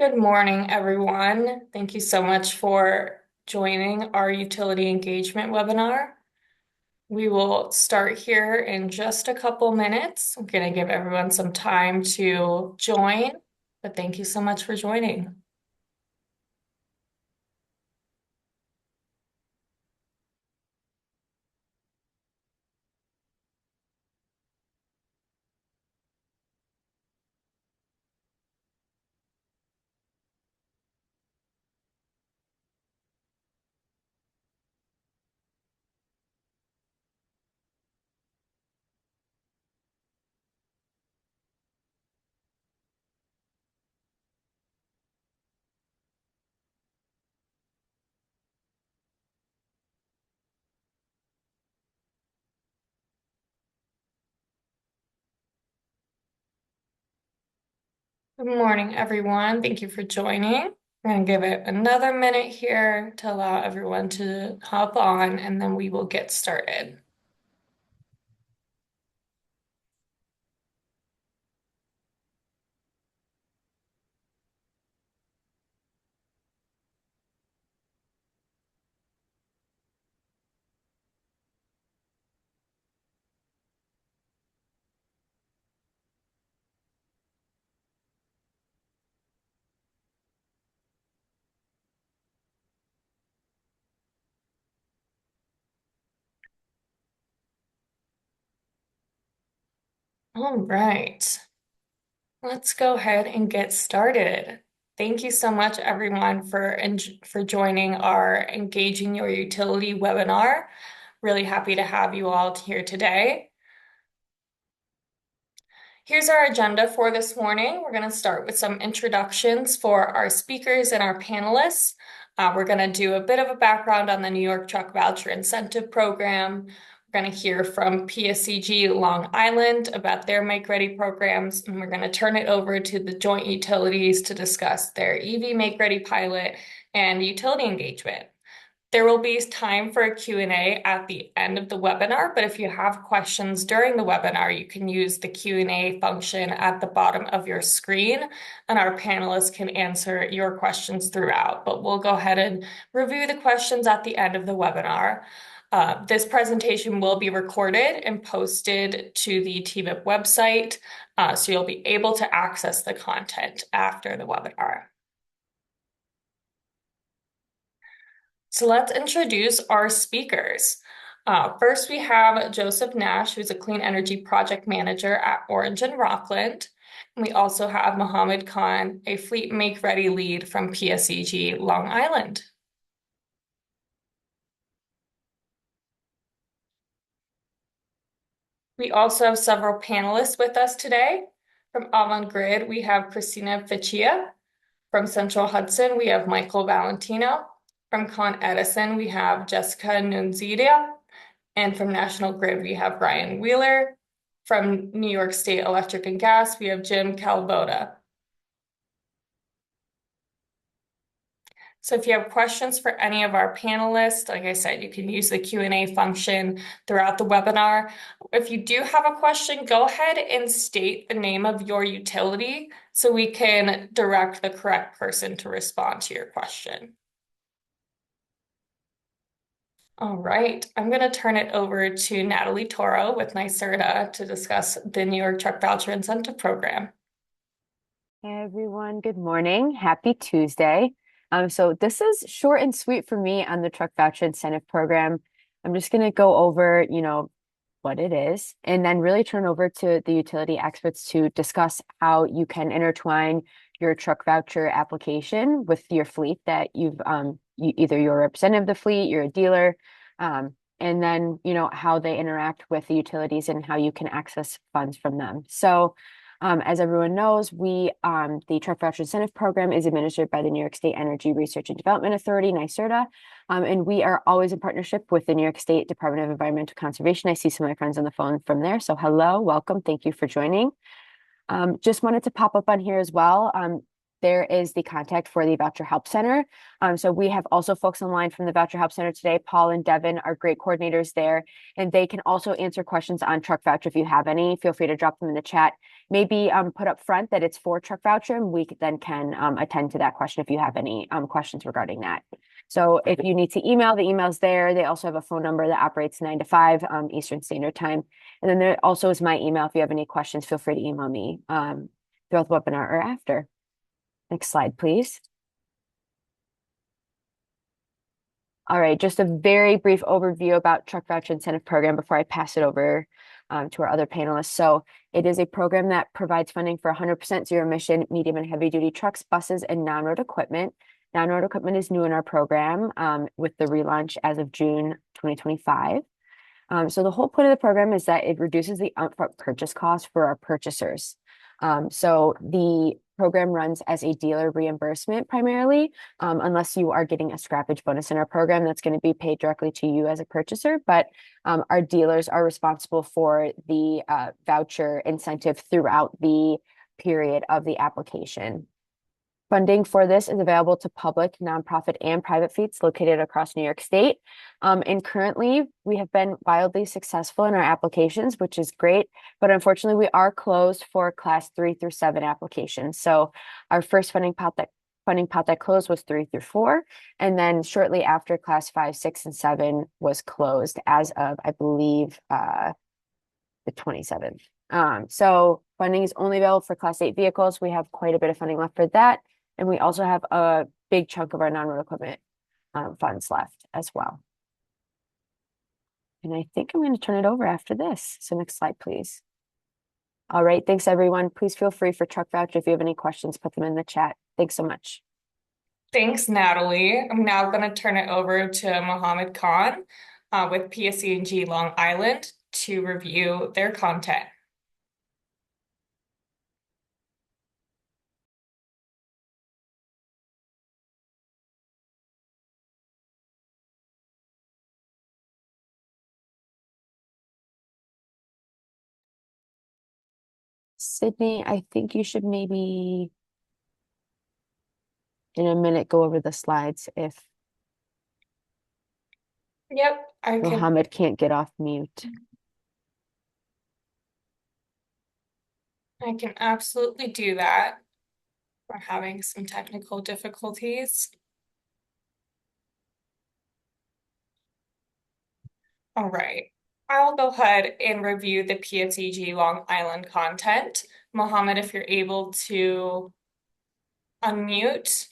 Good morning, everyone. Thank you so much for joining our utility engagement webinar. We will start here in just a couple minutes. I'm going to give everyone some time to join, but thank you so much for joining. Good morning, everyone. Thank you for joining. I'm going to give it another minute here to allow everyone to hop on, and then we will get started. All right. Let's go ahead and get started. Thank you so much, everyone, for joining our Engaging Your Utility webinar. Really happy to have you all here today. Here's our agenda for this morning. We're going to start with some introductions for our speakers and our panelists. We're going to do a bit of a background on the New York Truck Voucher Incentive Program. We're going to hear from PSEG Long Island about their Make Ready programs, and we're going to turn it over to the joint utilities to discuss their EV Make Ready pilot and utility engagement. There will be time for a Q&A at the end of the webinar, but if you have questions during the webinar, you can use the Q&A function at the bottom of your screen, and our panelists can answer your questions throughout. But we'll go ahead and review the questions at the end of the webinar. This presentation will be recorded and posted to the TVIP website, so you'll be able to access the content after the webinar. So let's introduce our speakers. First, we have Joseph Nash, who's a clean energy project manager at Orange and Rockland. And we also have Mohammed Khan, a fleet make ready lead from PSEG Long Island. We also have several panelists with us today. From Avangrid, we have Christina Ficcia. From Central Hudson, we have Michael Valentino. From Con Edison, we have Jessica Nunzidia. And from National Grid, we have Brian Wheeler. From New York State Electric and Gas, we have Jim Calvoda. So if you have questions for any of our panelists, like I said, you can use the Q&A function throughout the webinar. If you do have a question, go ahead and state the name of your utility so we can direct the correct person to respond to your question. All right, I'm going to turn it over to Natalie Toro with NYSERDA to discuss the New York Truck Voucher Incentive Program. Hey everyone, good morning. Happy Tuesday. So this is short and sweet for me on the Truck Voucher Incentive Program. I'm just going to go over, what it is, and then really turn over to the utility experts to discuss how you can intertwine your truck voucher application with your fleet that either you're a representative of the fleet, you're a dealer, and then, how they interact with the utilities and how you can access funds from them. So as everyone knows, the Truck Voucher Incentive Program is administered by the New York State Energy Research and Development Authority, NYSERDA, and we are always in partnership with the New York State Department of Environmental Conservation. I see some of my friends on the phone from there, so hello, welcome, thank you for joining. Just wanted to pop up on here as well. there is the contact for the Voucher Help Center. So we have also folks online from the Voucher Help Center today. Paul and Devin are great coordinators there, and they can also answer questions on Truck Voucher if you have any. Feel free to drop them in the chat. Maybe put up front that it's for Truck Voucher, and we then can attend to that question if you have any questions regarding that. So if you need to email, the email's there. They also have a phone number that operates 9 to 5 Eastern Standard Time. And then there also is my email. If you have any questions, feel free to email me throughout the webinar or after. Next slide, please. All right, just a very brief overview about Truck Voucher Incentive Program before I pass it over to our other panelists. So it is a program that provides funding for 100% zero emission, medium and heavy duty trucks, buses, and non-road equipment. Non-road equipment is new in our program with the relaunch as of June 2025. So the whole point of the program is that it reduces the upfront purchase cost for our purchasers. So the program runs as a dealer reimbursement primarily, unless you are getting a scrappage bonus in our program that's going to be paid directly to you as a purchaser. But our dealers are responsible for the voucher incentive throughout the period of the application. Funding for this is available to public, nonprofit, and private fleets located across New York State. And currently, we have been wildly successful in our applications, which is great. But unfortunately, we are closed for class 3 through 7 applications. So our first funding pot that closed was 3 through 4. And then shortly after, class 5, 6, and 7 was closed as of, I believe, the 27th. So funding is only available for class 8 vehicles. We have quite a bit of funding left for that. And we also have a big chunk of our non-road equipment funds left as well. And I think I'm going to turn it over after this. So next slide, please. All right. Thanks, everyone. Please feel free for Truck Voucher. If you have any questions, put them in the chat. Thanks so much. Thanks, Natalie. I'm now going to turn it over to Mohammed Khan with PSE&G Long Island to review their content. Sydney, I think you should maybe in a minute go over the slides if Yep, Mohammed can't get off mute. I can absolutely do that. We're having some technical difficulties. All right. I'll go ahead and review the PSEG Long Island content. Mohammed, if you're able to unmute,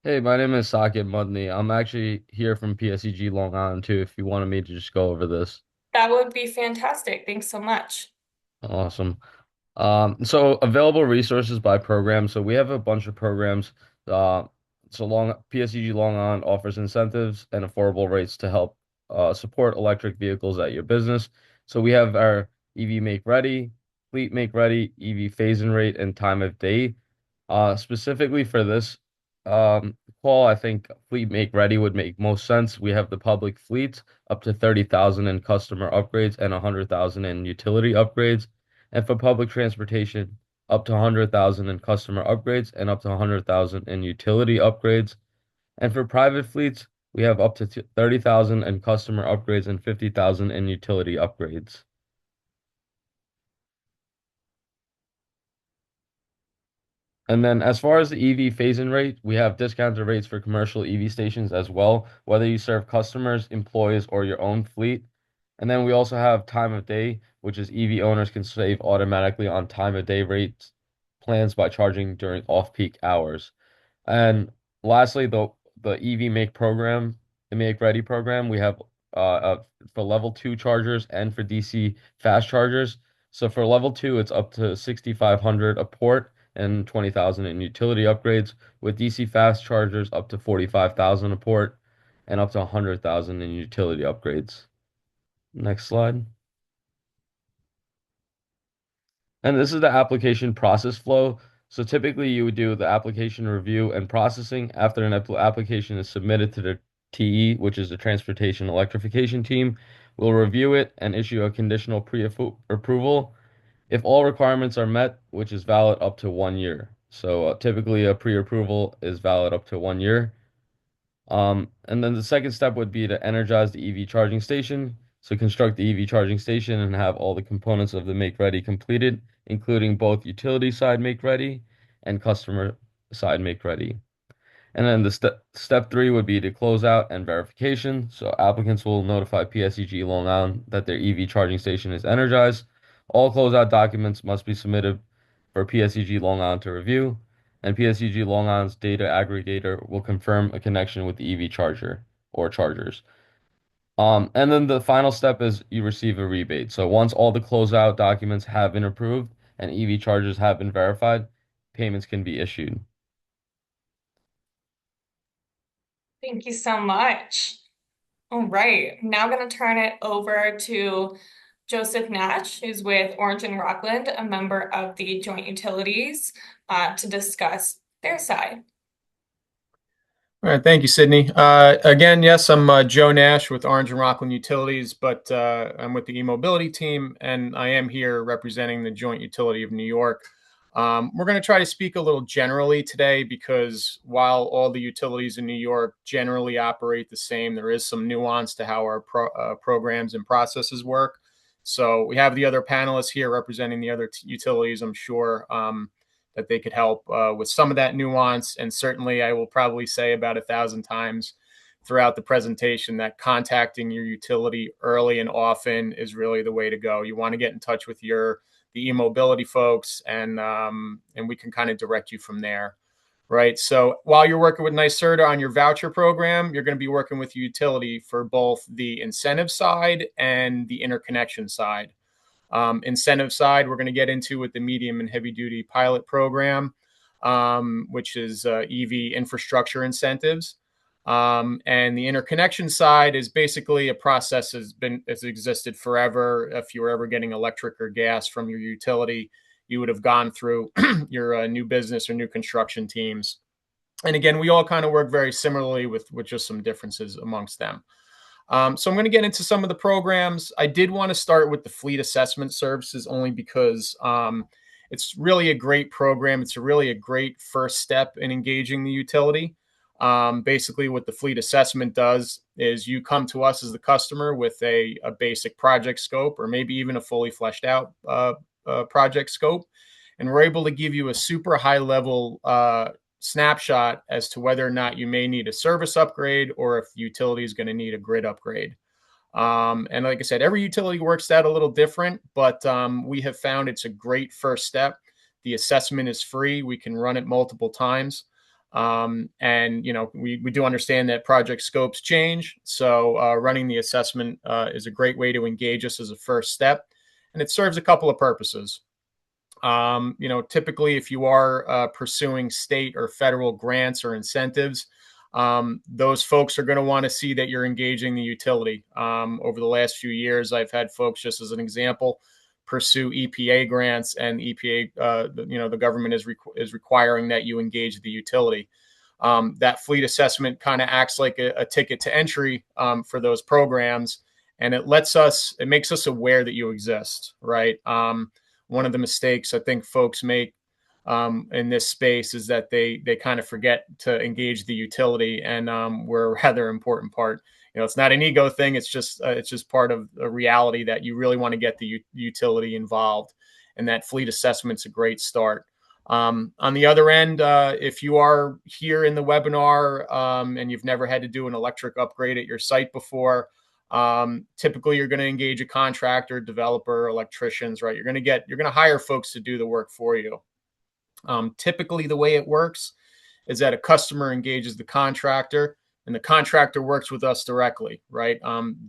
Hey, my name is Sakib Mudney. I'm actually here from PSEG Long Island too, if you wanted me to just go over this. that would be fantastic. Thanks so much. Awesome. So available resources by program. So we have a bunch of programs. Uh, PSEG Long Island offers incentives and affordable rates to help support electric vehicles at your business. So we have our EV Make Ready, Fleet Make Ready, EV Phase-in Rate, and Time of Day. Specifically for this call, I think Fleet Make Ready would make most sense. We have the public fleets up to 30,000 in customer upgrades and 100,000 in utility upgrades. And for public transportation, up to 100,000 in customer upgrades and up to 100,000 in utility upgrades. And for private fleets, we have up to 30,000 in customer upgrades and 50,000 in utility upgrades. And then as far as the EV phase-in rate, we have discounted rates for commercial EV stations as well, whether you serve customers, employees, or your own fleet. And then we also have time of day, which is EV owners can save automatically on time of day rates plans by charging during off-peak hours. And lastly, the EV Make program, the Make Ready program, we have for level 2 chargers and for DC fast chargers. So for level 2, it's up to 6,500 a port and 20,000 in utility upgrades. With DC fast chargers, up to 45,000 a port and up to 100,000 in utility upgrades. Next slide. And this is the application process flow. So typically you would do the application review and processing after an application is submitted to the TE, which is the Transportation Electrification Team. We'll review it and issue a conditional pre-approval if all requirements are met, which is valid up to 1 year. So typically a pre-approval is valid up to 1 year. And then the second step would be to energize the EV charging station. So construct the EV charging station and have all the components of the make ready completed, including both utility side make ready and customer side make ready. And then the step three would be to close out and verification. So applicants will notify PSEG Long Island that their EV charging station is energized. All closeout documents must be submitted for PSEG Long Island to review, and PSEG Long Island's data aggregator will confirm a connection with the EV charger or chargers. And then the final step is you receive a rebate. So once all the closeout documents have been approved and EV chargers have been verified, payments can be issued. Thank you so much. All right, now I'm going to turn it over to Joseph Nash, who's with Orange and Rockland, a member of the Joint Utilities, to discuss their side. All right, thank you, Sydney. Again, yes, I'm Joe Nash with Orange and Rockland Utilities, but I'm with the e-mobility team, and I am here representing the Joint Utility of New York. We're going to try to speak a little generally today because while all the utilities in New York generally operate the same, there is some nuance to how our programs and processes work. So we have the other panelists here representing the other utilities, I'm sure. That they could help with some of that nuance. And certainly, I will probably say about 1,000 times throughout the presentation that contacting your utility early and often is really the way to go. You want to get in touch with the e-mobility folks, and we can kind of direct you from there. Right. So while you're working with NYSERDA on your voucher program, you're going to be working with utility for both the incentive side and the interconnection side. Incentive side, we're going to get into with the medium and heavy duty pilot program, which is EV infrastructure incentives. And the interconnection side is basically a process has existed forever. If you were ever getting electric or gas from your utility, you would have gone through your new business or new construction teams. And again, we all kind of work very similarly with just some differences amongst them. So I'm going to get into some of the programs. I did want to start with the fleet assessment services only because it's really a great program. It's really a great first step in engaging the utility. Basically, what the fleet assessment does is you come to us as the customer with a basic project scope or maybe even a fully fleshed out project scope. And we're able to give you a super high level snapshot as to whether or not you may need a service upgrade or if the utility is going to need a grid upgrade. And like I said, every utility works that a little different, but we have found it's a great first step. The assessment is free. We can run it multiple times. And, we do understand that project scopes change. So running the assessment is a great way to engage us as a first step. And it serves a couple of purposes. Typically, if you are pursuing state or federal grants or incentives, those folks are going to want to see that you're engaging the utility. Over the last few years, I've had folks, just as an example, pursue EPA grants, and EPA, the government is requiring that you engage the utility. That fleet assessment kind of acts like a ticket to entry for those programs, and it makes us aware that you exist, right? One of the mistakes I think folks make in this space is that they kind of forget to engage the utility, and we're a rather important part. It's not an ego thing. It's just part of the reality that you really want to get the utility involved, and that fleet assessment's a great start. On the other end, if you are here in the webinar and you've never had to do an electric upgrade at your site before, typically you're going to engage a contractor, developer, electricians, right? You're going to hire folks to do the work for you. Typically the way it works is that a customer engages the contractor and the contractor works with us directly, right?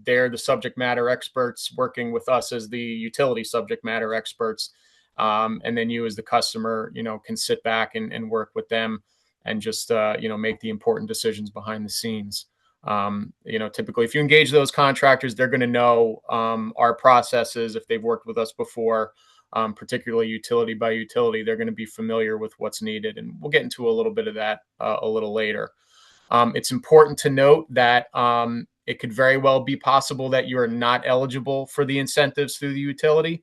They're the subject matter experts working with us as the utility subject matter experts. And then you as the customer, can sit back and work with them and just, make the important decisions behind the scenes. Typically if you engage those contractors, they're going to know our processes. If they've worked with us before, particularly utility by utility, they're going to be familiar with what's needed. And we'll get into a little bit of that a little later. It's important to note that it could very well be possible that you are not eligible for the incentives through the utility,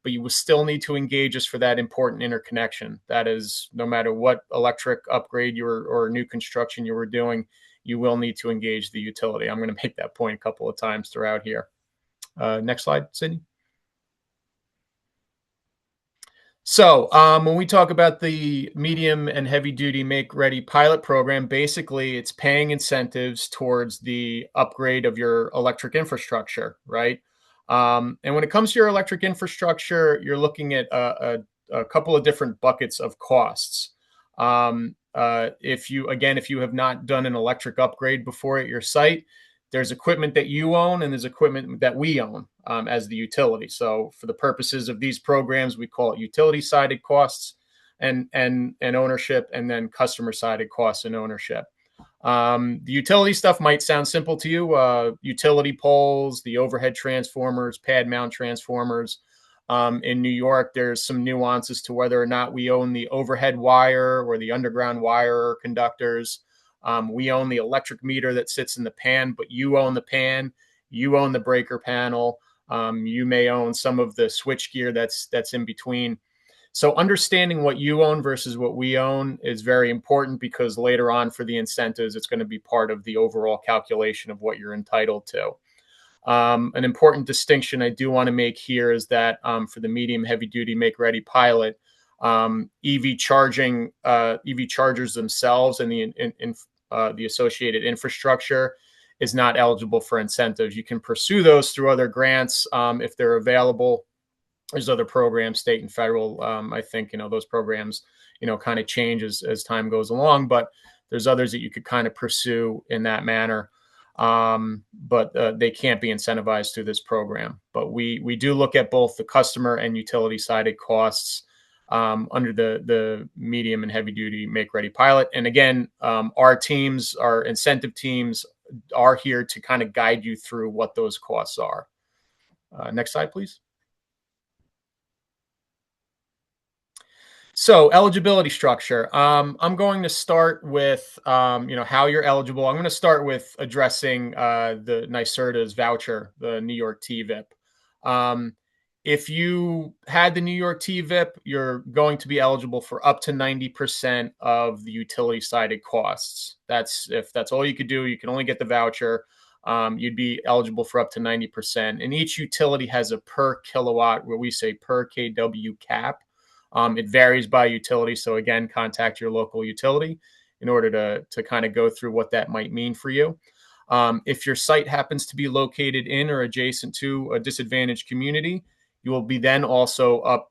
but you will still need to engage us for that important interconnection. That is, no matter what electric upgrade or new construction you were doing, you will need to engage the utility. I'm going to make that point a couple of times throughout here. Next slide, Sydney. So when we talk about the medium and heavy duty make ready pilot program, basically it's paying incentives towards the upgrade of your electric infrastructure, right? And when it comes to your electric infrastructure, you're looking at a couple of different buckets of costs. If you have not done an electric upgrade before at your site, there's equipment that you own and there's equipment that we own as the utility. So for the purposes of these programs, we call it utility-sided costs and ownership, and then customer-sided costs and ownership. The utility stuff might sound simple to you. Utility poles, the overhead transformers, pad mount transformers. In New York, there's some nuances to whether or not we own the overhead wire or the underground wire or conductors. We own the electric meter that sits in the pan, but you own the pan, you own the breaker panel. You may own some of the switch gear that's in between. So understanding what you own versus what we own is very important, because later on for the incentives, it's going to be part of the overall calculation of what you're entitled to. An important distinction I do want to make here is that for the medium heavy duty make ready pilot, EV chargers themselves and the associated infrastructure is not eligible for incentives. You can pursue those through other grants if they're available. There's other programs, state and federal. I think those programs kind of change as time goes along, but there's others that you could kind of pursue in that manner. But they can't be incentivized through this program. But we do look at both the customer and utility-sided costs under the medium and heavy duty make ready pilot. And again, our incentive teams are here to kind of guide you through what those costs are. Next slide, please. So eligibility structure. I'm going to start with how you're eligible. I'm going to start with addressing the NYSERDA's voucher, the New York TVIP. If you had the New York TVIP, you're going to be eligible for up to 90% of the utility-sided costs. If that's all you could do, you can only get the voucher. You'd be eligible for up to 90%. And each utility has a per kilowatt, where we say per kW cap. It varies by utility. So again, contact your local utility in order to kind of go through what that might mean for you. If your site happens to be located in or adjacent to a disadvantaged community, you will be then also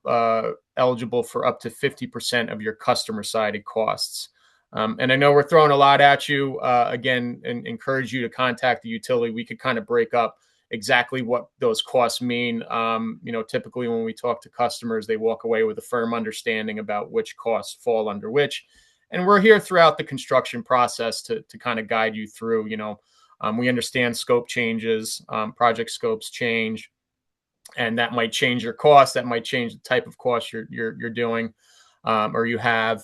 eligible for up to 50% of your customer-sided costs. And I know we're throwing a lot at you. Again, and encourage you to contact the utility. We could kind of break up exactly what those costs mean. Typically when we talk to customers, they walk away with a firm understanding about which costs fall under which. And we're here throughout the construction process to kind of guide you through. We understand scope changes, project scopes change, and that might change your cost. That might change the type of cost you're doing or you have.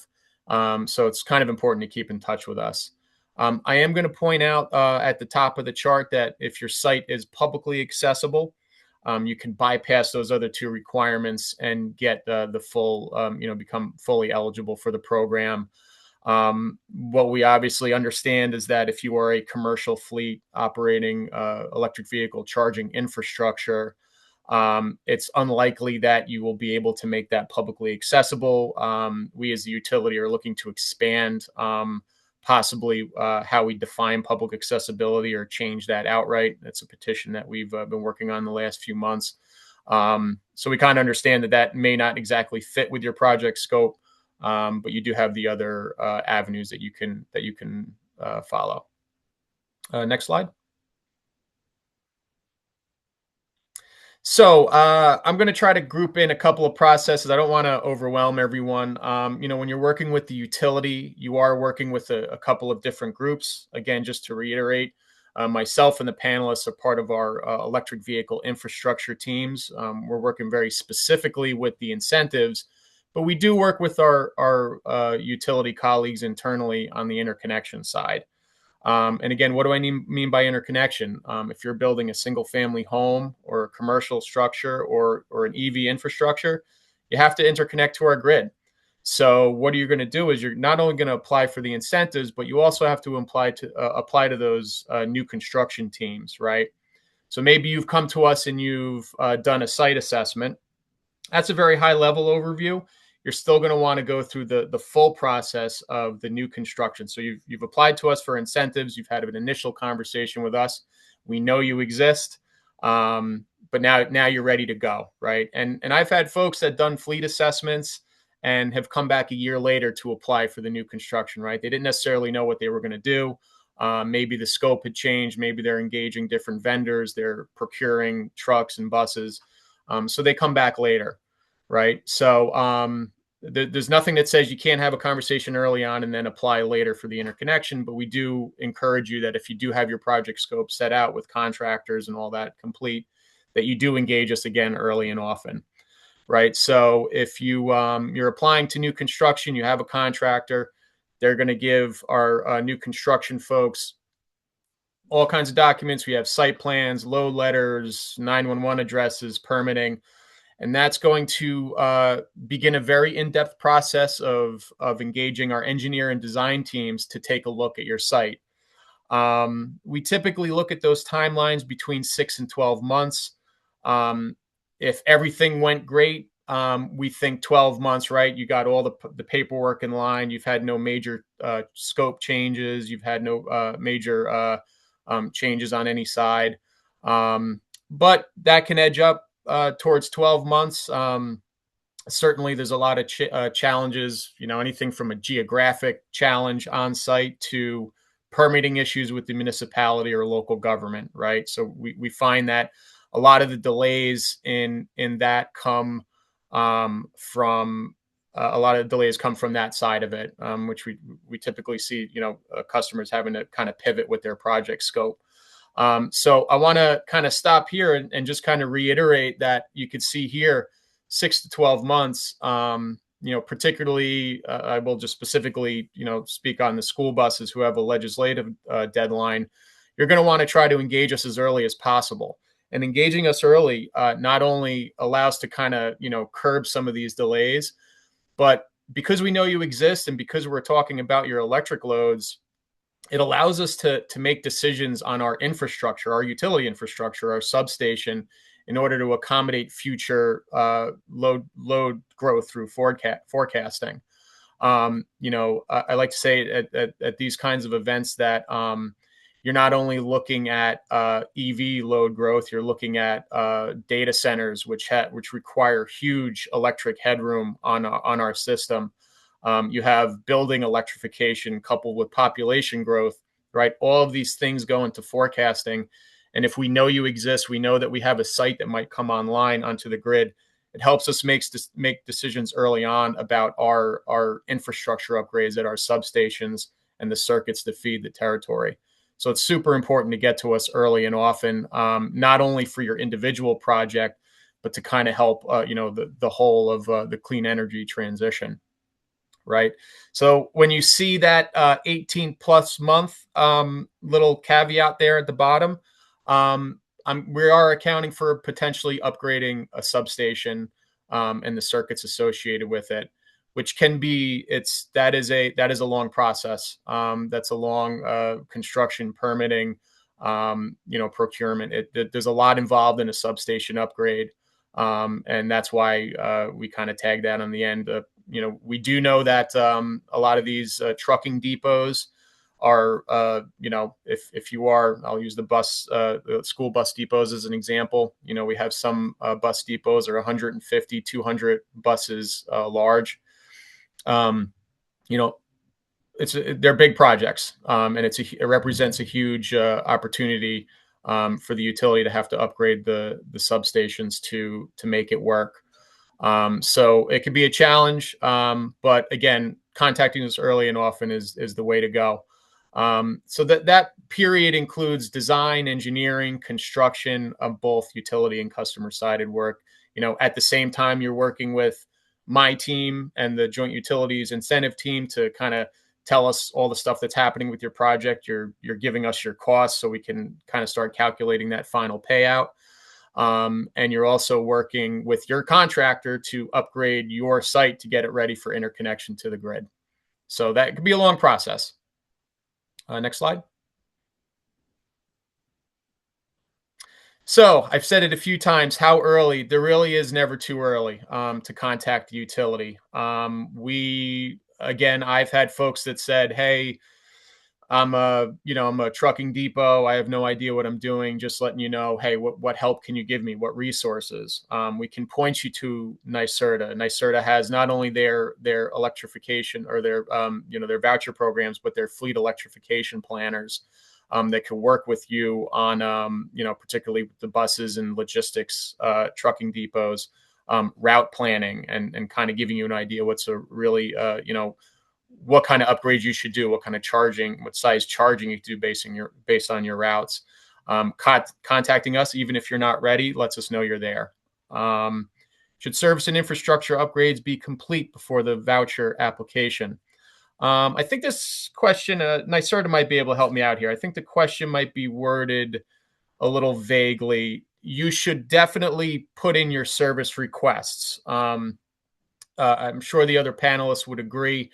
So it's kind of important to keep in touch with us. I am going to point out at the top of the chart that if your site is publicly accessible, you can bypass those other two requirements and get the full, become fully eligible for the program. What we obviously understand is that if you are a commercial fleet operating electric vehicle charging infrastructure, it's unlikely that you will be able to make that publicly accessible. We as the utility are looking to expand possibly how we define public accessibility or change that outright. That's a petition that we've been working on the last few months. So we kind of understand that may not exactly fit with your project scope, but you do have the other avenues that you can follow. Next slide. So I'm going to try to group in a couple of processes. I don't want to overwhelm everyone. When you're working with the utility, you are working with a couple of different groups. Again, just to reiterate, myself and the panelists are part of our electric vehicle infrastructure teams. We're working very specifically with the incentives, but we do work with our utility colleagues internally on the interconnection side. And again, what do I mean by interconnection? If you're building a single family home or a commercial structure or an EV infrastructure, you have to interconnect to our grid. So what you're going to do is you're not only going to apply for the incentives, but you also have to apply to those new construction teams, right? So maybe you've come to us and you've done a site assessment. That's a very high level overview. You're still going to want to go through the full process of the new construction. So you've applied to us for incentives. You've had an initial conversation with us. We know you exist, but now you're ready to go, right? And I've had folks that done fleet assessments and have come back a year later to apply for the new construction, right? They didn't necessarily know what they were going to do. Maybe the scope had changed. Maybe they're engaging different vendors. They're procuring trucks and buses. So they come back later, right? So there's nothing that says you can't have a conversation early on and then apply later for the interconnection. But we do encourage you that if you do have your project scope set out with contractors and all that complete, that you do engage us again early and often, right? So if you're applying to new construction, you have a contractor, they're going to give our new construction folks all kinds of documents. We have site plans, load letters, 911 addresses, permitting, and that's going to begin a very in-depth process of engaging our engineer and design teams to take a look at your site. We typically look at those timelines between 6 and 12 months. If everything went great, we think 12 months, right? You got all the paperwork in line. You've had no major scope changes. You've had no major changes on any side. But that can edge up towards 12 months. Certainly, there's a lot of challenges, anything from a geographic challenge on site to permitting issues with the municipality or local government, right? So we find that a lot of the delays in that come from a lot of delays come from that side of it, which we typically see, customers having to kind of pivot with their project scope. So I want to kind of stop here and just kind of reiterate that you could see here 6 to 12 months. Particularly, I will just specifically, speak on the school buses who have a legislative deadline. You're going to want to try to engage us as early as possible. And engaging us early not only allows to kind of, curb some of these delays, but because we know you exist and because we're talking about your electric loads, it allows us to make decisions on our infrastructure, our utility infrastructure, our substation, in order to accommodate future load growth through forecasting. I like to say at these kinds of events that you're not only looking at EV load growth, you're looking at data centers, which require huge electric headroom on our system. You have building electrification coupled with population growth, right? All of these things go into forecasting. And if we know you exist, we know that we have a site that might come online onto the grid. It helps us make decisions early on about our infrastructure upgrades at our substations and the circuits that feed the territory. So it's super important to get to us early and often, not only for your individual project, but to kind of help, the whole of the clean energy transition. Right. So when you see that 18 plus month little caveat there at the bottom, we are accounting for potentially upgrading a substation and the circuits associated with it, which can be that is a long process. That's a long construction permitting, procurement. There's a lot involved in a substation upgrade. And that's why we kind of tag that on the end. We do know that a lot of these trucking depots are, if you are, I'll use the school bus depots as an example. We have some bus depots are 150, 200 buses large. They're big projects, and it represents a huge opportunity for the utility to have to upgrade the substations to make it work. So it can be a challenge, but again, contacting us early and often is the way to go. So that period includes design, engineering, construction of both utility and customer-sided work. At the same time, you're working with my team and the Joint Utilities Incentive team to kind of tell us all the stuff that's happening with your project. You're giving us your costs so we can kind of start calculating that final payout. And you're also working with your contractor to upgrade your site to get it ready for interconnection to the grid. So that could be a long process. Next slide. So I've said it a few times, how early? There really is never too early to contact the utility. Again, I've had folks that said, hey, I'm a trucking depot. I have no idea what I'm doing. Just letting you know, hey, what help can you give me? What resources? We can point you to NYSERDA. NYSERDA has not only their electrification or their their voucher programs, but their fleet electrification planners that can work with you on particularly the buses and logistics, trucking depots, route planning, and kind of giving you an idea what's a really what kind of upgrades you should do, what kind of charging, what size charging you do based on your routes. Contacting us, even if you're not ready, lets us know you're there. Should service and infrastructure upgrades be complete before the voucher application? I think this question, NYSERDA might be able to help me out here. I think the question might be worded a little vaguely. You should definitely put in your service requests. I'm sure the other panelists would agree.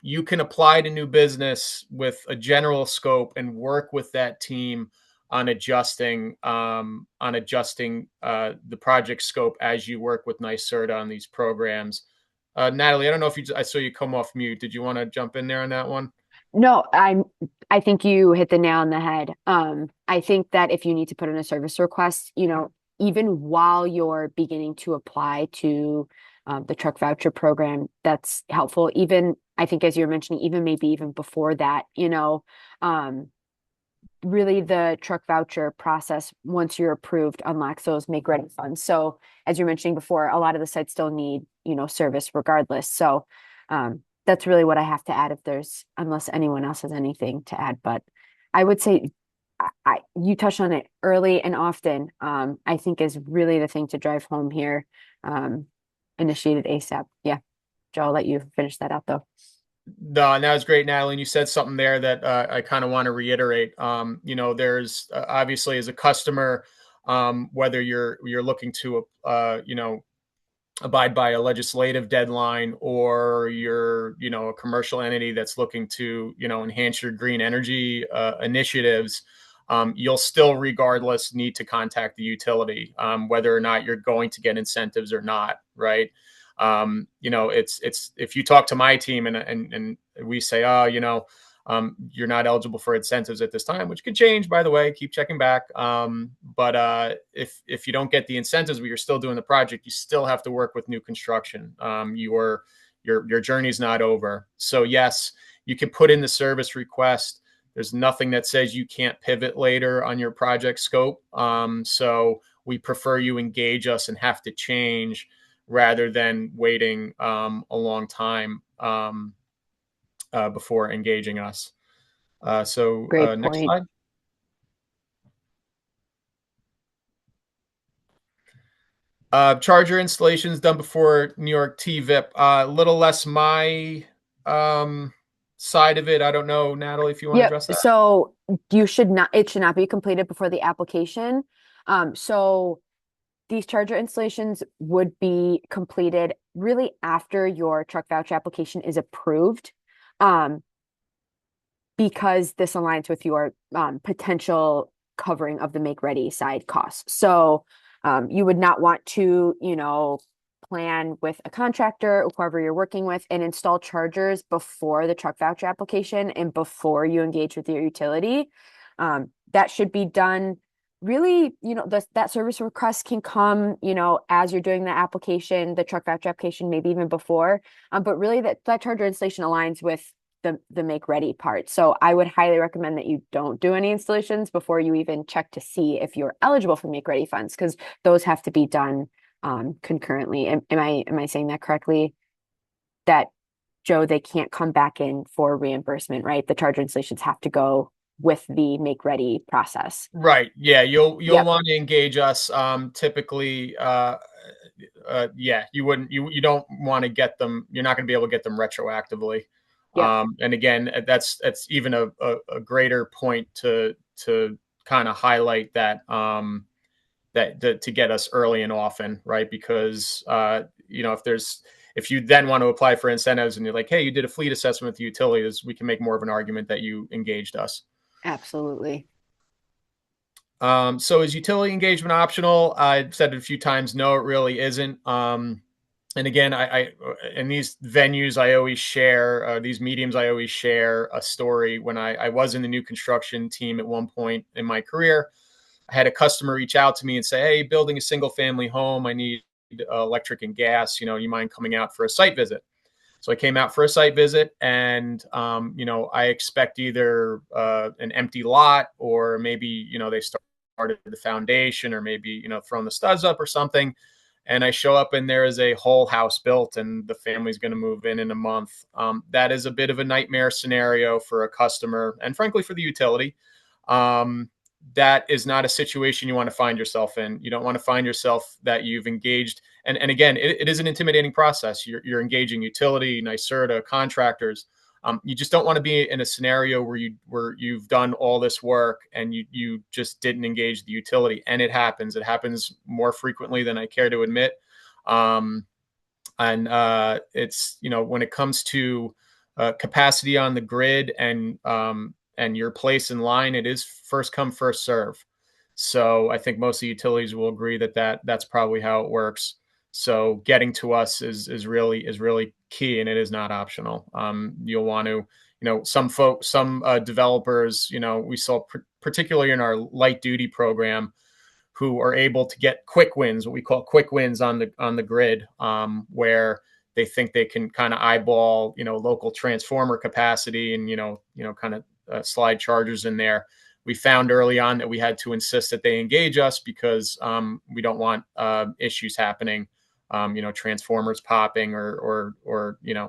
You can apply to new business with a general scope and work with that team on adjusting the project scope as you work with NYSERDA on these programs. Natalie, I don't know if I saw you come off mute. Did you want to jump in there on that one? No, I think you hit the nail on the head. I think that if you need to put in a service request, even while you're beginning to apply to the truck voucher program, that's helpful. Even I think, as you're mentioning, maybe even before that, really the truck voucher process, once you're approved, unlocks those make ready funds. So as you're mentioning before, a lot of the sites still need, service regardless. So that's really what I have to add unless anyone else has anything to add. But I would say you touched on it early and often, I think is really the thing to drive home here. Initiated ASAP. Yeah. Joe, I'll let you finish that out though. No, and that was great, Natalie. And you said something there that I kind of want to reiterate. There's obviously as a customer, whether you're looking to abide by a legislative deadline or you're a commercial entity that's looking to enhance your green energy initiatives, you'll still regardless need to contact the utility, whether or not you're going to get incentives or not, right? It's if you talk to my team and we say, you're not eligible for incentives at this time, which could change, by the way, keep checking back. But if you don't get the incentives, but you're still doing the project, you still have to work with new construction. Your journey's not over. So yes, you can put in the service request. There's nothing that says you can't pivot later on your project scope. So we prefer you engage us and have to change rather than waiting a long time before engaging us. Great Next point. slide. Charger installations done before New York TVIP. A little less my side of it. I don't know, Natalie, if you want to address that. So it should not be completed before the application. So these charger installations would be completed really after your truck voucher application is approved, because this aligns with your potential covering of the make ready side costs. So you would not want to, plan with a contractor or whoever you're working with and install chargers before the truck voucher application and before you engage with your utility. That should be done really, that service request can come, as you're doing the application, the truck voucher application, maybe even before. But really that charger installation aligns with the make ready part. So I would highly recommend that you don't do any installations before you even check to see if you're eligible for make ready funds, because those have to be done concurrently. Am I saying that correctly? That, Joe, they can't come back in for reimbursement, right? The charger installations have to go with the make ready process. Right. Yeah. You'll Yep. want to engage us. Typically, you don't want to get them. You're not going to be able to get them retroactively. Yeah. And again, that's even a greater point to kind of highlight that to get us early and often, right? Because if you then want to apply for incentives and you're like, hey, you did a fleet assessment with the utilities, we can make more of an argument that you engaged us. Absolutely. So is utility engagement optional? I've said it a few times. No, it really isn't. And again, I in these venues, I always share these mediums. I always share a story. When I was in the new construction team at one point in my career, I had a customer reach out to me and say, "Hey, building a single family home. I need electric and gas. You mind coming out for a site visit?" So I came out for a site visit, and I expect either an empty lot, or maybe they started the foundation, or maybe throwing the studs up or something. And I show up, and there is a whole house built, and the family's going to move in a month. That is a bit of a nightmare scenario for a customer, and frankly for the utility. That is not a situation you want to find yourself in. You don't want to find yourself that you've engaged. And again, it is an intimidating process. You're engaging utility, NYSERDA, contractors. You just don't want to be in a scenario where you've done all this work and you just didn't engage the utility. And it happens. It happens more frequently than I care to admit. It's when it comes to capacity on the grid and your place in line, it is first come, first serve. So I think most of the utilities will agree that's probably how it works. So getting to us is really key, and it is not optional. You'll want to, some developers, we saw particularly in our light duty program, who are able to get quick wins, what we call quick wins on the grid, where they think they can kind of eyeball, local transformer capacity and, kind of slide chargers in there. We found early on that we had to insist that they engage us because we don't want issues happening, transformers popping or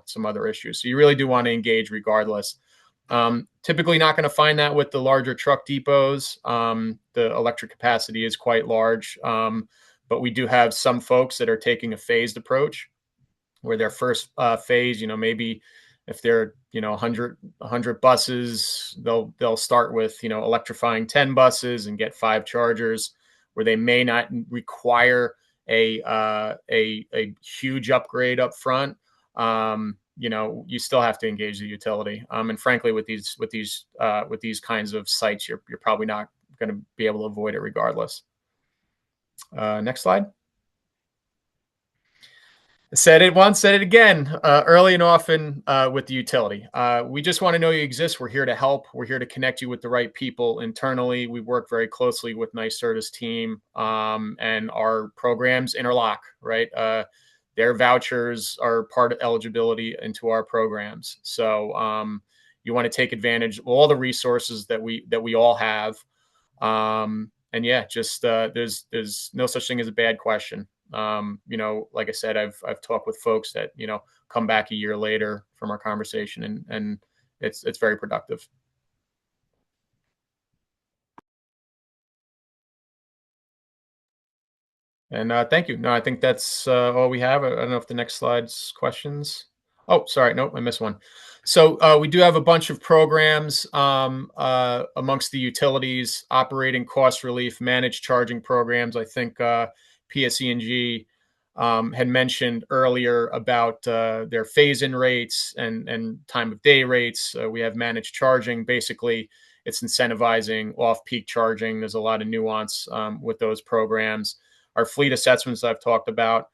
some other issues. So you really do want to engage regardless. Typically not going to find that with the larger truck depots. The electric capacity is quite large, but we do have some folks that are taking a phased approach, where their first phase, maybe if they're 100 buses, they'll start with electrifying 10 buses and get 5 chargers, where they may not require a huge upgrade up front. You still have to engage the utility. And frankly, with these kinds of sites, you're probably not going to be able to avoid it regardless. Next slide. Said it once, said it again, early and often with the utility. We just want to know you exist. We're here to help. We're here to connect you with the right people internally. We work very closely with NYSERDA's team, and our programs interlock, right? Their vouchers are part of eligibility into our programs. So you want to take advantage of all the resources that we all have. And yeah, just there's no such thing as a bad question. Like I said, I've talked with folks that, come back a year later from our conversation, and it's very productive. And thank you. No, I think that's all we have. I don't know if the next slide's questions. Oh, sorry. Nope, I missed one. So we do have a bunch of programs amongst the utilities: operating cost relief, managed charging programs. I think PSE&G had mentioned earlier about their phase-in rates and time of day rates. We have managed charging. Basically, it's incentivizing off-peak charging. There's a lot of nuance with those programs. Our fleet assessments I've talked about.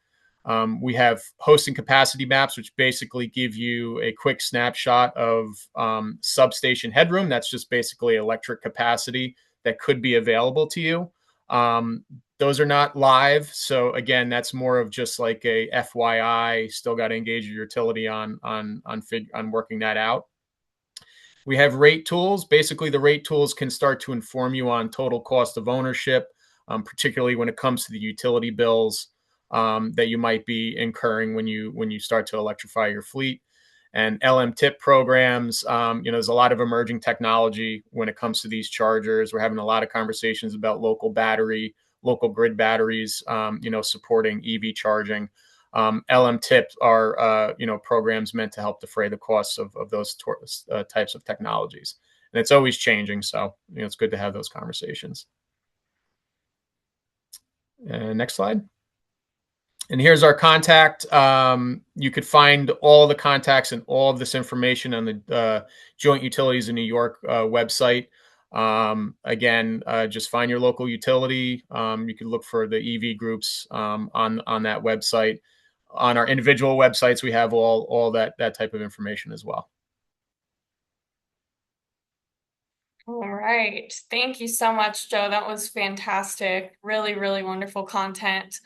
We have hosting capacity maps, which basically give you a quick snapshot of substation headroom. That's just basically electric capacity that could be available to you. Those are not live. So again, that's more of just like a FYI, still got to engage your utility on working that out. We have rate tools. Basically, the rate tools can start to inform you on total cost of ownership, particularly when it comes to the utility bills that you might be incurring when you start to electrify your fleet. And LMTIP programs, there's a lot of emerging technology when it comes to these chargers. We're having a lot of conversations about local grid batteries, supporting EV charging. LMTIP are programs meant to help defray the costs of those types of technologies, and it's always changing. So it's good to have those conversations. Next slide. And here's our contact. You could find all the contacts and all of this information on the Joint Utilities in New York website. Again, just find your local utility. You can look for the EV groups on that website. On our individual websites, we have all that type of information as well. All right. Thank you so much, Joe. That was fantastic. Really, really wonderful content.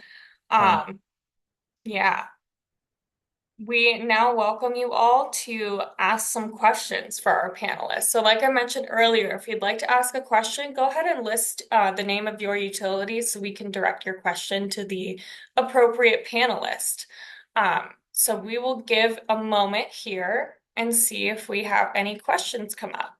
Yeah. We now welcome you all to ask some questions for our panelists. So like I mentioned earlier, if you'd like to ask a question, go ahead and list the name of your utility so we can direct your question to the appropriate panelist. So we will give a moment here and see if we have any questions come up.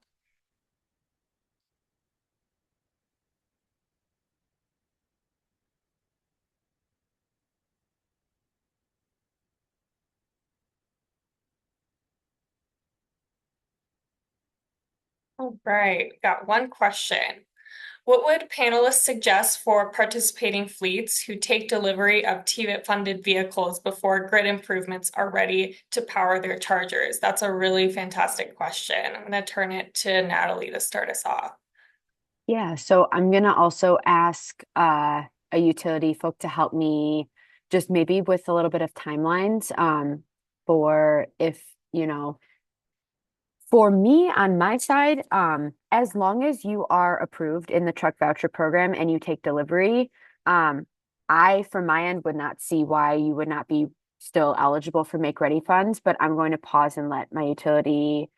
All right, got one question. What would panelists suggest for participating fleets who take delivery of TVIP-funded vehicles before grid improvements are ready to power their chargers? That's a really fantastic question. I'm going to turn it to Natalie to start us off. Yeah, so I'm gonna also ask a utility folk to help me just maybe with a little bit of timelines for if, for me on my side, as long as you are approved in the truck voucher program and you take delivery, I, from my end, would not see why you would not be still eligible for make ready funds, but I'm going to pause and let my utility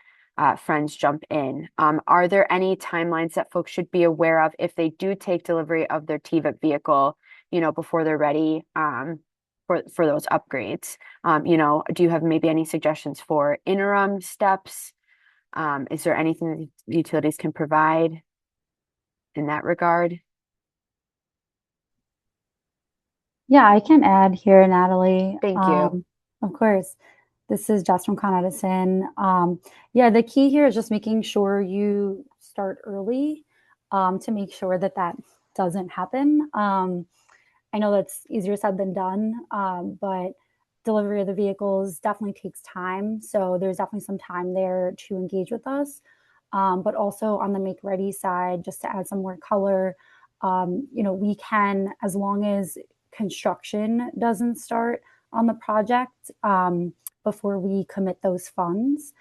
friends jump in. Are there any timelines that folks should be aware of if they do take delivery of their TVIP vehicle, before they're ready for those upgrades? Do you have maybe any suggestions for interim steps? Is there anything that utilities can provide in that regard? Yeah, I can add here, Natalie. Thank you. Of course. This is Jess from Con Edison. Yeah, the key here is just making sure you start early to make sure that that doesn't happen. I know that's easier said than done, but delivery of the vehicles definitely takes time. So there's definitely some time there to engage with us. But also on the make ready side, just to add some more color, we can, as long as construction doesn't start on the project before we commit those funds,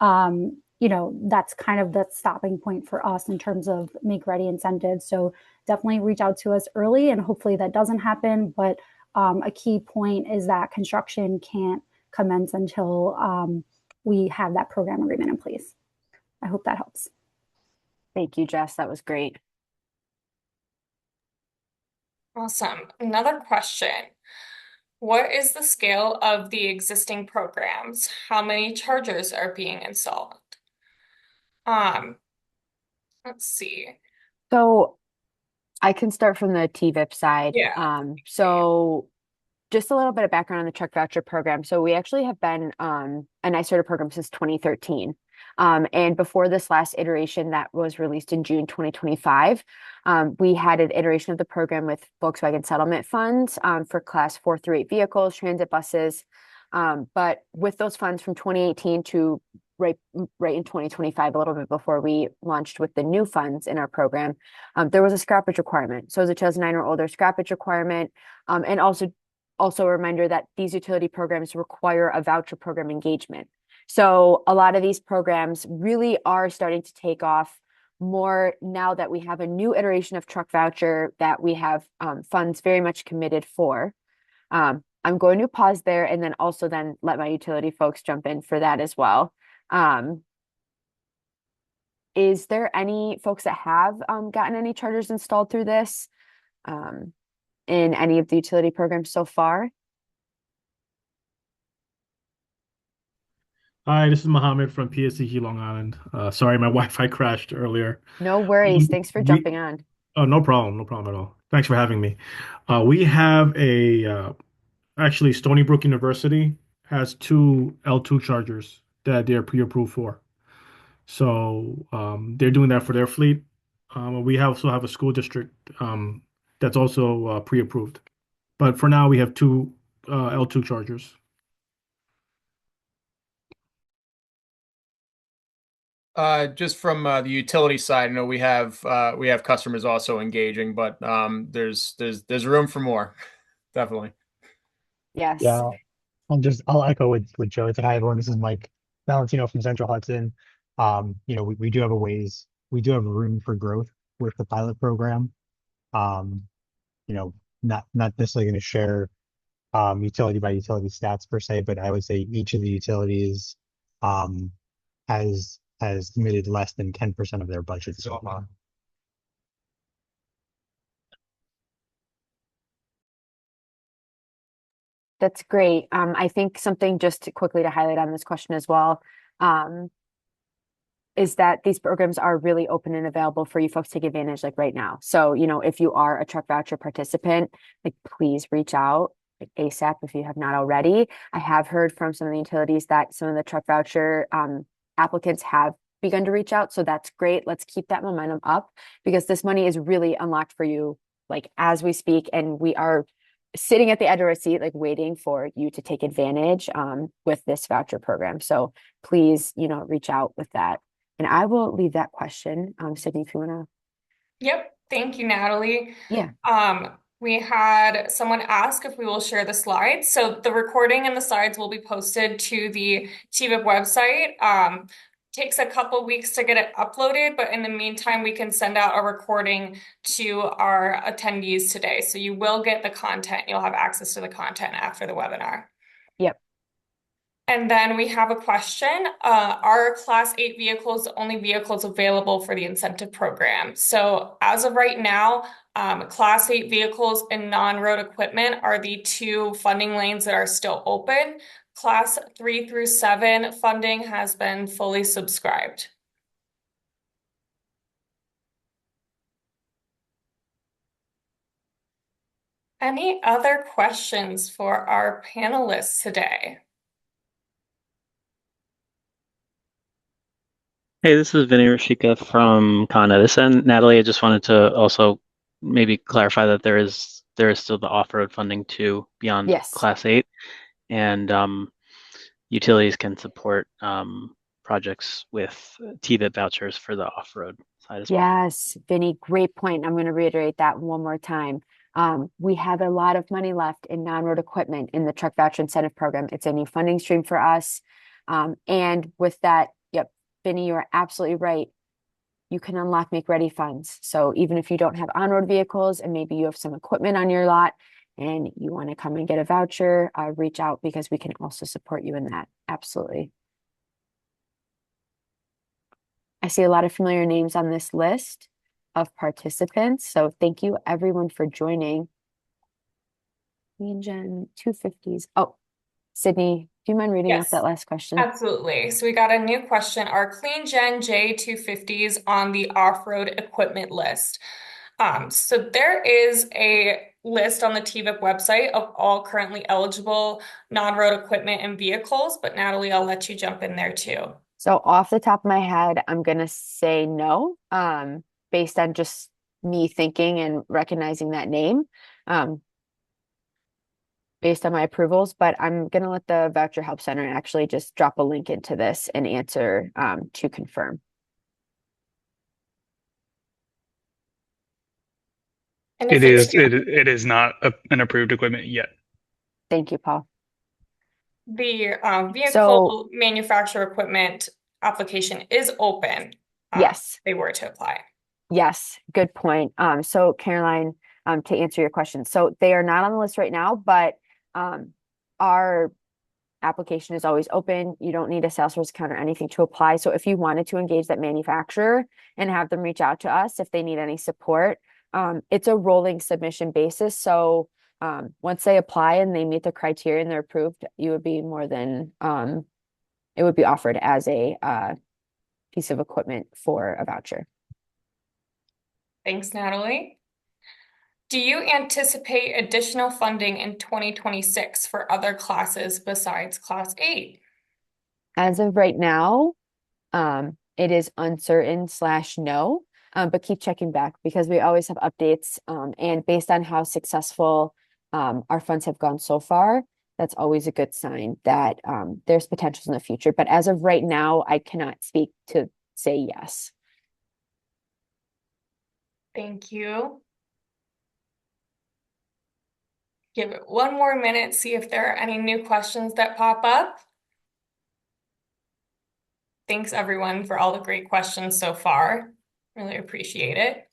that's kind of the stopping point for us in terms of make ready incentives. So definitely reach out to us early, and hopefully that doesn't happen. But a key point is that construction can't commence until we have that program agreement in place. I hope that helps. Thank you, Jess. That was great. Awesome. Another question. What is the scale of the existing programs? How many chargers are being installed? Let's see. So I can start from the TVIP side. Yeah. So just a little bit of background on the truck voucher program. So we actually have been a NYSERDA program since 2013. And before this last iteration that was released in June 2025, we had an iteration of the program with Volkswagen settlement funds for class 4 through 8 vehicles, transit buses. But with those funds from 2018 to right in 2025, a little bit before we launched with the new funds in our program, there was a scrappage requirement. So it was a 2009 or older scrappage requirement. And also a reminder that these utility programs require a voucher program engagement. So a lot of these programs really are starting to take off more now that we have a new iteration of truck voucher that we have funds very much committed for. I'm going to pause there and then also then let my utility folks jump in for that as well. Is there any folks that have gotten any chargers installed through this in any of the utility programs so far? Hi, this is Mohammed from PSCG Long Island. Sorry, my Wi-Fi crashed earlier. No worries. Thanks for We, jumping on. oh, no problem at all. Thanks for having me. We have a Actually, Stony Brook University has two L2 chargers that they're pre-approved for. So they're doing that for their fleet. We also have a school district that's also pre-approved. But for now, we have two L2 chargers. Just from the utility side, I know we have customers also engaging, but there's room for more, definitely. Yes. Yeah, I'll echo with Joe. It's like, hi everyone, this is Mike Valentino from Central Hudson. We do have we do have room for growth with the pilot program. Um, you know, not necessarily going to share utility by utility stats per se, but I would say each of the utilities um has committed less than 10% of their budget so far. That's great. I think something just quickly to highlight on this question as well, is that these programs are really open and available for you folks to take advantage like right now. So, if you are a truck voucher participant, like please reach out like ASAP if you have not already. I have heard from some of the utilities that some of the truck voucher applicants have begun to reach out. So that's great. Let's keep that momentum up because this money is really unlocked for you like as we speak, and we are sitting at the edge of our seat, like waiting for you to take advantage with this voucher program. So please, reach out with that. And I will leave that question. Sydney, if you want to. Yep. Thank you, Natalie. Yeah. We had someone ask if we will share the slides. So the recording and the slides will be posted to the TVIP website. Takes a couple weeks to get it uploaded, but in the meantime, we can send out a recording to our attendees today. So you will get the content. You'll have access to the content after the webinar. Yep. And then we have a question. Are Class 8 vehicles the only vehicles available for the incentive program? So as of right now, Class 8 vehicles and non-road equipment are the two funding lanes that are still open. Class 3 through 7 funding has been fully subscribed. Any other questions for our panelists today? Hey, this is Vinny Rashika from Con Edison. Natalie, I just wanted to also maybe clarify that there is still the off-road funding too beyond Yes. Class 8, and utilities can support projects with TVIP vouchers for the off-road side as well. Yes, Vinny, great point. I'm going to reiterate that one more time. We have a lot of money left in non-road equipment in the truck voucher incentive program. It's a new funding stream for us. And with that, yep, Vinny, you're absolutely right. You can unlock make-ready funds. So even if you don't have on-road vehicles and maybe you have some equipment on your lot and you want to come and get a voucher, reach out because we can also support you in that. Absolutely. I see a lot of familiar names on this list of participants. So thank you everyone for joining. Clean Gen 250s. Oh, Sydney, do you mind reading off Yes. that last question? Absolutely. So we got a new question. Are Clean Gen J250s on the off-road equipment list? So there is a list on the TVIP website of all currently eligible non-road equipment and vehicles, but Natalie, I'll let you jump in there too. So off the top of my head, I'm going to say no, based on just me thinking and recognizing that name, based on my approvals, but I'm going to let the Voucher Help Center actually just drop a link into this and answer to confirm. And It if it is not an approved equipment yet. Thank you, Paul. the vehicle manufacturer equipment application is open, yes, they were to apply. Yes, good point. So Caroline, to answer your question, so they are not on the list right now, but our application is always open. You don't need a Salesforce account or anything to apply. So if you wanted to engage that manufacturer and have them reach out to us if they need any support, it's a rolling submission basis. So once they apply and they meet the criteria and they're approved, you would be more than it would be offered as a piece of equipment for a voucher. Thanks, Natalie. Do you anticipate additional funding in 2026 for other classes besides Class 8? As of right now, it is uncertain / no, but keep checking back because we always have updates. And based on how successful our funds have gone so far, that's always a good sign that there's potentials in the future. But as of right now, I cannot speak to say yes. Thank you. Give it one more minute, see if there are any new questions that pop up. Thanks everyone for all the great questions so far. Really appreciate it.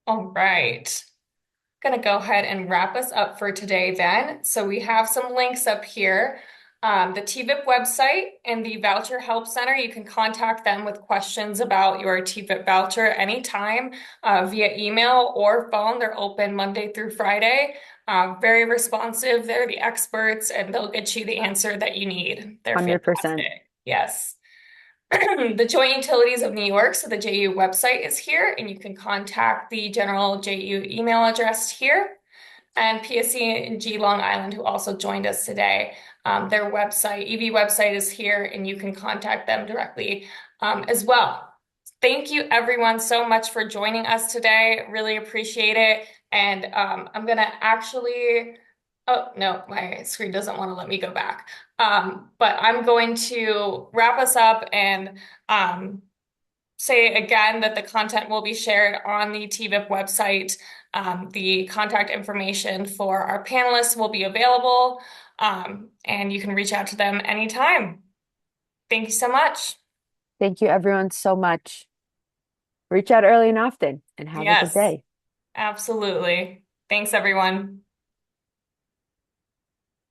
All right. Gonna go ahead and wrap us up for today then. So we have some links up here. The TVIP website and the Voucher Help Center, you can contact them with questions about your TVIP voucher anytime via email or phone. They're open Monday through Friday. Very responsive. They're the experts and they'll get you the answer that you need. They're 100%. fantastic. Yes. The Joint Utilities of New York, so the JU website is here, and you can contact the general JU email address here. And PSC&G Long Island, who also joined us today, their website, EV website is here, and you can contact them directly as well. Thank you everyone so much for joining us today. Really appreciate it. And I'm gonna actually, oh no, my screen doesn't want to let me go back. But I'm going to wrap us up and say again that the content will be shared on the TVIP website. The contact information for our panelists will be available, and you can reach out to them anytime. Thank you so much. Thank you, everyone, so much. Reach out early and often, and have a good Yes, day. absolutely. Thanks, everyone.